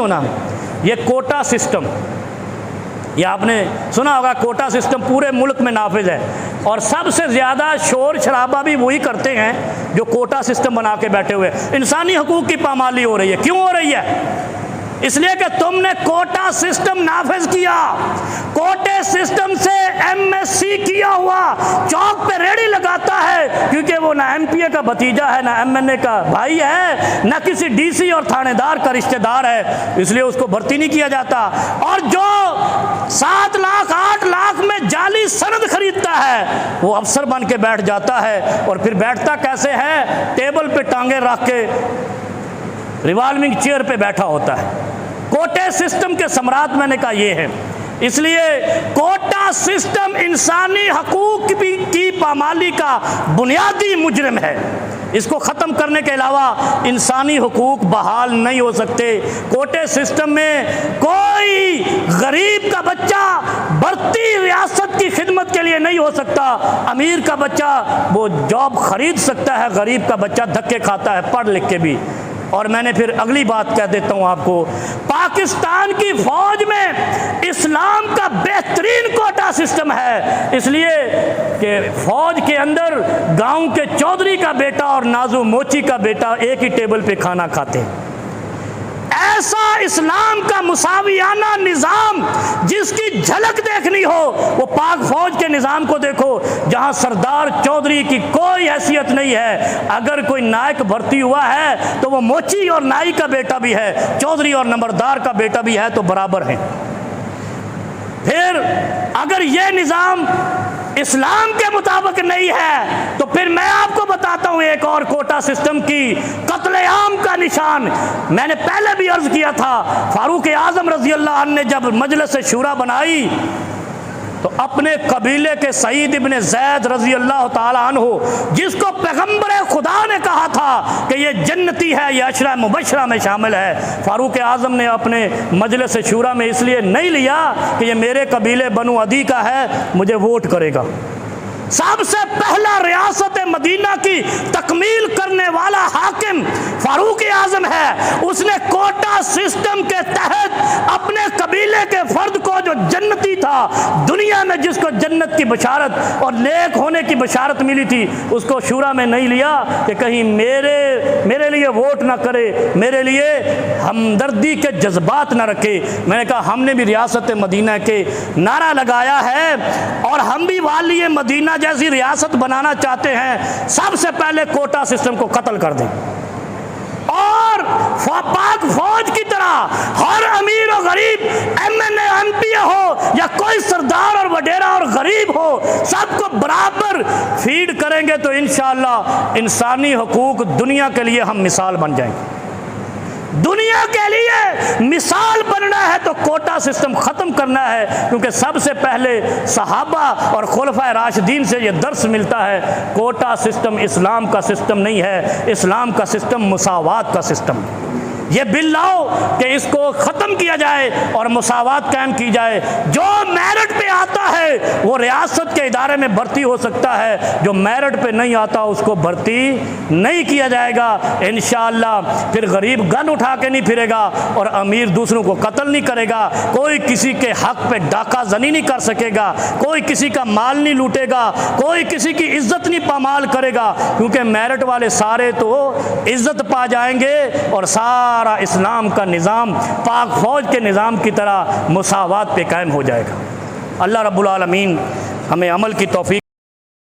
हो ना, ये कोटा सिस्टम, ये आपने सुना होगा, कोटा सिस्टम पूरे मुल्क में नाफिज है और सबसे ज़्यादा शोर शराबा भी वही करते हैं जो कोटा सिस्टम बना के बैठे हुए। इंसानी हकूक़ की पामाली हो रही है। क्यों हो रही है? इसलिए कि तुमने कोटा सिस्टम नाफिज किया। कोटे सिस्टम से एमएससी किया हुआ चौक पे रेडी लगाता है, क्योंकि वो ना एमपीए का भतीजा है, ना एमएनए का भाई है, ना किसी डीसी और थानेदार का रिश्तेदार है, इसलिए उसको भर्ती नहीं किया जाता। और जो 7 लाख 8 लाख में जाली सनद खरीदता है वो अफसर बन के बैठ जाता है। और फिर बैठता कैसे है? टेबल पे टांगे रख के रिवॉल्विंग चेयर पे बैठा होता है। कोटे सिस्टम के सम्राट मैंने कहा ये है। इसलिए कोटा सिस्टम इंसानी हकूक की पामाली का बुनियादी मुजरिम है। इसको ख़त्म करने के अलावा इंसानी हकूक बहाल नहीं हो सकते। कोटे सिस्टम में कोई गरीब का बच्चा बढ़ती रियासत की खिदमत के लिए नहीं हो सकता। अमीर का बच्चा वो जॉब खरीद सकता है, गरीब का बच्चा धक्के खाता है पढ़ लिख के भी। और मैंने फिर अगली बात कह देता हूँ आपको, पाकिस्तान की फौज में इस्लाम का बेहतरीन कोटा सिस्टम है, इसलिए कि फौज के अंदर गांव के चौधरी का बेटा और नाजू मोची का बेटा एक ही टेबल पे खाना खाते हैं। ऐसा इस्लाम का मुसावियाना निज़ाम जिसकी झलक देखनी हो वो पाक फौज के निज़ाम को देखो, जहां सरदार चौधरी की कोई हैसियत नहीं है। अगर कोई नायक भर्ती हुआ है तो वो मोची और नाई का बेटा भी है, चौधरी और नंबरदार का बेटा भी है, तो बराबर हैं। फिर अगर ये निज़ाम इस्लाम के मुताबिक नहीं है तो फिर मैं आपको बताता हूं एक और कोटा सिस्टम की कत्लेआम का निशान। मैंने पहले भी अर्ज किया था, फारूक आजम रजी अल्लाह अन्हु ने जब मजलिस शूरा बनाई तो अपने कबीले के सईद इब्ने ज़ैद रजी अल्लाह ताला अन्हु, जिसको पैगंबर खुदा ने कहा था कि ये जन्नती है, ये अशरा मुबशरा में शामिल है, फारूक आजम ने अपने मजलिस शूरा में इसलिए नहीं लिया कि ये मेरे कबीले बनु अदी का है, मुझे वोट करेगा। सबसे पहला रियासत मदीना की तकमील करने वाला हाकिम फारूक आजम है। उसने कोटा सिस्टम के तहत अपने कबीले के फर्द को जो जन्नती था, दुनिया में जिसको जन्नत की बशारत और नेक होने की बशारत मिली थी, उसको शूरा में नहीं लिया कि कहीं मेरे लिए वोट ना करे, मेरे लिए हमदर्दी के जज्बात ना रखे। मैंने कहा हमने भी रियासत मदीना के नारा लगाया है और हम भी वाली मदीना जैसी रियासत बनाना चाहते हैं। सबसे पहले कोटा सिस्टम को कत्ल कर दें और पाक फौज की तरह हर अमीर और गरीब, एमएनए एमपीए हो या कोई सरदार और वडेरा और गरीब हो, सबको बराबर फीड करेंगे तो इंशाअल्लाह इंसानी हकूक दुनिया के लिए हम मिसाल बन जाएंगे। दुनिया के लिए मिसाल बनना है तो कोटा सिस्टम ख़त्म करना है, क्योंकि सबसे पहले सहाबा और खुलफाए राशिदीन से ये दर्स मिलता है, कोटा सिस्टम इस्लाम का सिस्टम नहीं है, इस्लाम का सिस्टम मुसावात का सिस्टम। ये बिल लाओ कि इसको ख़त्म किया जाए और मुसावात कायम की जाए। जो मेरिट पे आता है वो रियासत के इदारे में भर्ती हो सकता है, जो मेरिट पे नहीं आता उसको भर्ती नहीं किया जाएगा। इंशाअल्लाह फिर गरीब गन उठा के नहीं फिरेगा और अमीर दूसरों को कत्ल नहीं करेगा, कोई किसी के हक पे डाका जनी नहीं कर सकेगा, कोई किसी का माल नहीं लूटेगा, कोई किसी की इज्जत नहीं पामाल करेगा, क्योंकि मेरिट वाले सारे तो इज्जत पा जाएंगे और सारा इस्लाम का निज़ाम पाक फौज के निज़ाम की तरह मुसावात पे कायम हो जाएगा। अल्लाह रब्बुल आलमीन हमें अमल की तौफीक